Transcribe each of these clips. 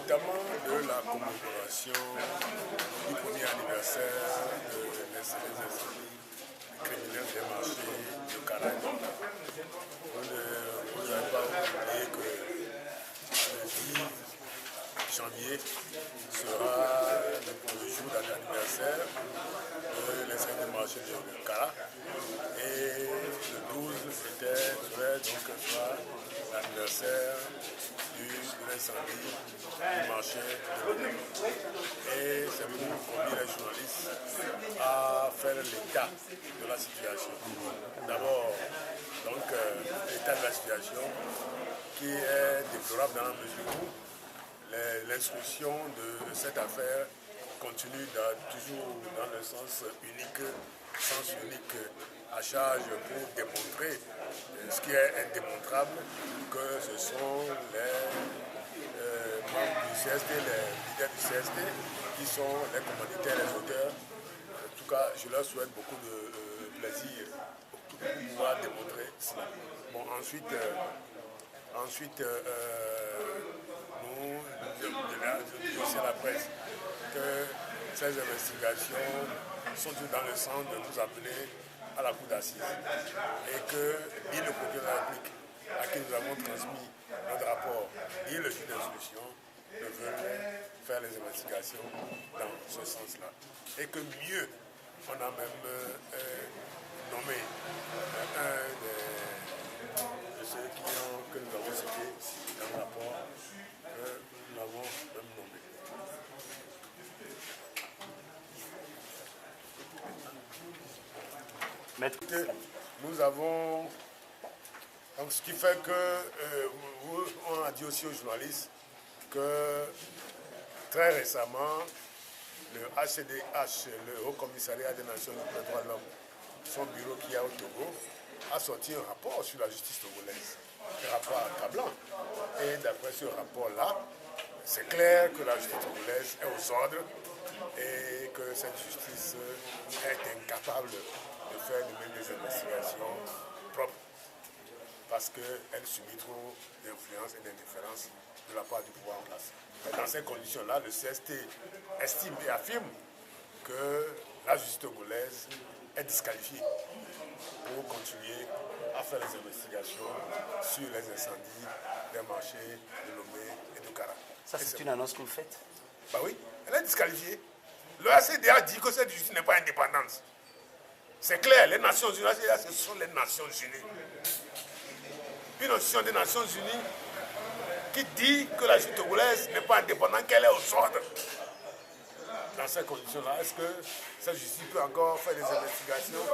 notamment de la commémoration du premier anniversaire de l'incendie criminel des marchés de Caraïbes. Vous n'avez pas oublié que le 10 janvier sera le jour d'anniversaire de l'incendie des marchés de Cara. Et le 12 serait donc l'anniversaire de l'incendie du marché de Lomé. Et c'est pour conduire les journalistes à faire l'état de la situation. D'abord, donc, l'état de la situation qui est déplorable dans la mesure où l'instruction de cette affaire continue toujours dans le sens unique à charge pour démontrer ce qui est indémontrable, que ce sont les membres du CSD, les leaders du CSD, qui sont les commanditaires, les auteurs. En tout cas, je leur souhaite beaucoup de plaisir pour pouvoir démontrer cela. Bon, ensuite nous disons aussi à la presse que ces investigations sont toutes dans le sens de nous amener à la cour d'assises et que ni le procureur de la République à qui nous avons transmis notre rapport, ni le juge d'instruction ne veulent faire les investigations dans ce sens-là. Et que mieux, on a même nommé un de ceux que nous avons cités dans le rapport, que nous l'avons même nommé. Nous avons, donc ce qui fait que on a dit aussi aux journalistes que très récemment le HCDH, le Haut Commissariat des Nations Unies pour les droits de l'homme, son bureau qui est au Togo, a sorti un rapport sur la justice togolaise, un rapport accablant. Et d'après ce rapport-là, c'est clair que la justice togolaise est aux ordres et que cette justice est incapable de faire de même des investigations propres parce qu'elle subit trop d'influence et d'indifférence de la part du pouvoir en place. Et dans ces conditions-là, le CST estime et affirme que la justice togolaise est disqualifiée pour continuer à faire les investigations sur les incendies des marchés de Lomé et de Cara. Ça, c'est une annonce que vous faites? Bah oui, elle est disqualifiée. Le HCDA dit que cette justice n'est pas indépendante. C'est clair, les Nations Unies, ce sont les Nations Unies. Une institution des Nations Unies qui dit que la justice togolaise n'est pas indépendante, qu'elle est aux ordres. Dans ces conditions-là, est-ce que cette justice peut encore faire des investigations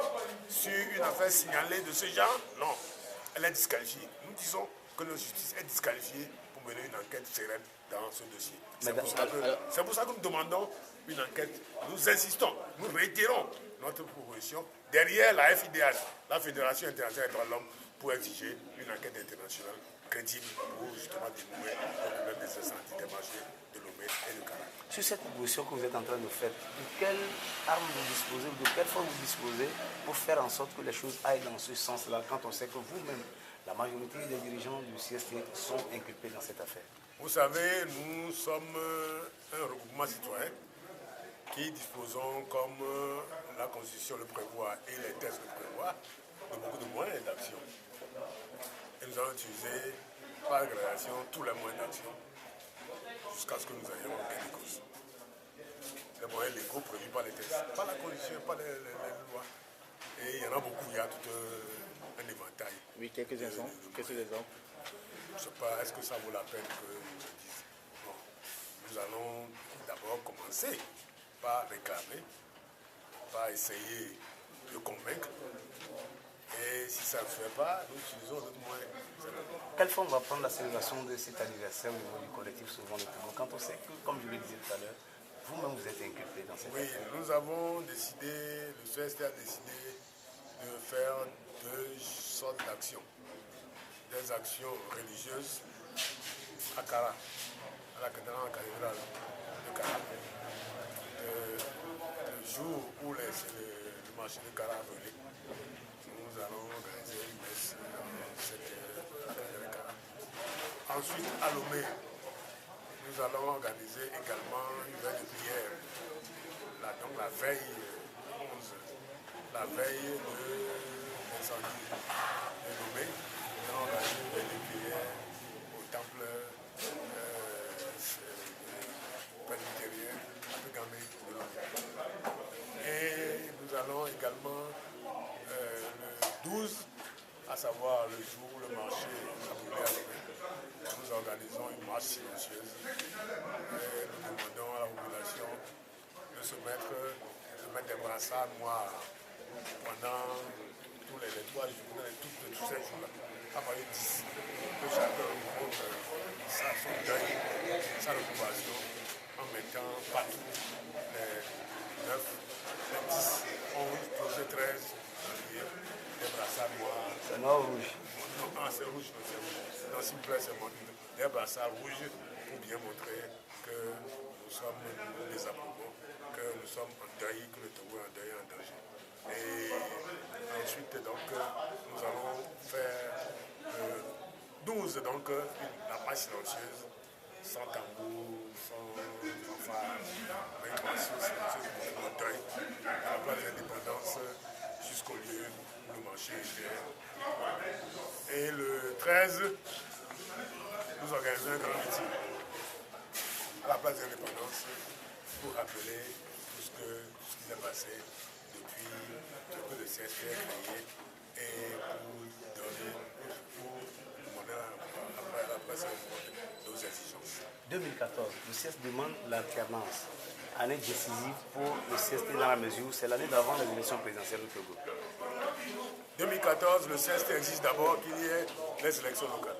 sur une affaire signalée de ce genre? Non, elle est disqualifiée. Nous disons que la justice est disqualifiée pour mener une enquête sereine dans ce dossier. C'est pour ça que nous demandons une enquête. Nous insistons, nous réitérons notre proposition derrière la FIDH, la Fédération internationale des droits de l'homme, pour exiger une enquête internationale crédible pour justement dénouer le problème des incendies des marchés de Lomé et de Cara. Sur cette proposition que vous êtes en train de faire, de quelle arme vous disposez, de quelle forme vous disposez pour faire en sorte que les choses aillent dans ce sens-là, quand on sait que vous-même, la majorité des dirigeants du CST sont inculpés dans cette affaire? Vous savez, nous sommes un regroupement citoyen qui disposons, comme la Constitution le prévoit et les textes le prévoient, de beaucoup de moyens d'action. Et nous allons utiliser par gradation tous les moyens d'action jusqu'à ce que nous ayons gain de cause. Les moyens légaux prévus par les textes, pas la Constitution, pas les lois. Et il y en a beaucoup, il y a tout un éventail. Oui, quelques exemples. Quelques exemples. Je ne sais pas, est-ce que ça vaut la peine que je le dise? Bon, nous allons d'abord commencer par réclamer, par essayer de convaincre. Et si ça ne se fait pas, nous utilisons d'autres moyens. Quelle forme va prendre la célébration de cet anniversaire au niveau du collectif Sauvons le Togo, quand on sait que, comme je le disais tout à l'heure, vous-même vous êtes inculpé dans cette affaire? Oui, nous avons décidé, le CST a décidé de faire deux sortes d'actions. Des actions religieuses à Cara, à la cathédrale de Cara. Le jour où le marché de Cara a brûlé, nous allons organiser une messe dans cette cathédrale de Cara. Ensuite, à Lomé, nous nous allons organiser également une veille de prière. Donc la veille 11, la veille de l'incendie de Lomé, nous allons organiser une veille de prière au temple presbytérien à Pégamé de Lomé. Et nous allons également le 12, à savoir le jour où le marché a brûlé à Lomé. Nous organisons une marche silencieuse et nous demandons à la population de se mettre des brassards noirs pendant tous les 3 jours, tous ces jours-là, à partir de 10, que chacun montre son deuil, sa récupération, en mettant partout les 9, les 10, 11, 12 et 13 janvier, des brassards noirs. C'est noir ou rouge? Non, c'est rouge, non, c'est rouge. Non, s'il vous plaît, c'est des brassards rouges pour bien montrer que nous sommes des approuvants, que nous sommes en deuil, que le Togo est en deuil et en danger. Et ensuite, donc, nous allons faire 12, donc, la marche silencieuse, sans tambour, sans fanfare, mais une marche silencieuse pour le deuil, à la place de l'indépendance jusqu'au lieu où le marché est fait. Et le 13, nous organisons un grand meeting à la place de l'indépendance pour rappeler tout ce qui s'est passé depuis que le CSP est créé et pour demander à la place nos exigences. 2014, le CSP demande l'alternance, année décisive pour le CSP dans la mesure où c'est l'année d'avant les élections présidentielles au Togo. 2014, le CST exige d'abord qu'il y ait les élections locales.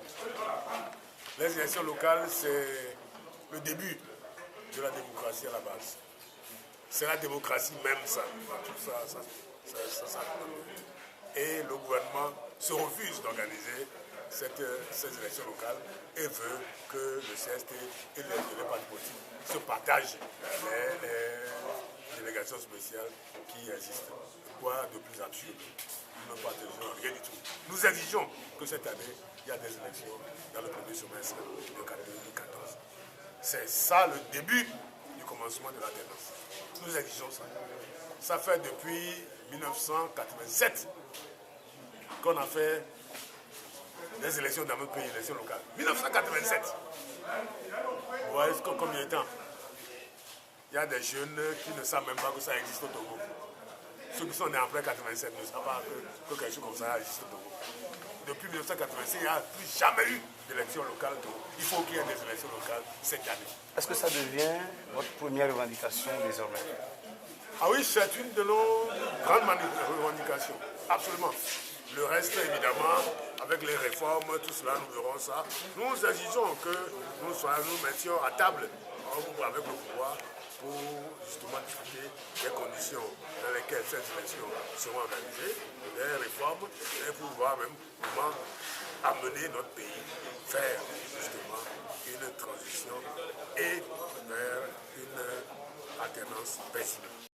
Les élections locales, c'est le début de la démocratie à la base. C'est la démocratie même, ça. Tout ça. Et le gouvernement se refuse d'organiser ces élections locales et veut que le CST et les partis politiques se partagent les délégations spéciales qui existent. Quoi de plus absurde? Nous ne partageons rien du tout. Nous exigeons que cette année, il y a des élections dans le premier semestre de 2014. C'est ça le début du commencement de l'alternance. Nous exigeons ça. Ça fait depuis 1987 qu'on a fait des élections dans notre pays, des élections locales. 1987. Vous voyez combien de temps? Il y a des jeunes qui ne savent même pas que ça existe au Togo. Ceux qui sont nés après 87 ne savent pas que quelque chose comme ça existe au Togo. Depuis 1987, il n'y a plus jamais eu d'élections locales au Togo. Il faut qu'il y ait des élections locales cette année. Est-ce que ça devient votre première revendication désormais? Ah oui, c'est une de nos grandes revendications. Absolument. Le reste, évidemment, avec les réformes, tout cela, nous verrons ça. Nous exigeons que nous mettions à table avec le pouvoir pour justement discuter des conditions dans lesquelles ces élections seront organisées, des réformes, et pour voir même comment amener notre pays vers justement une transition et vers une alternance paisible.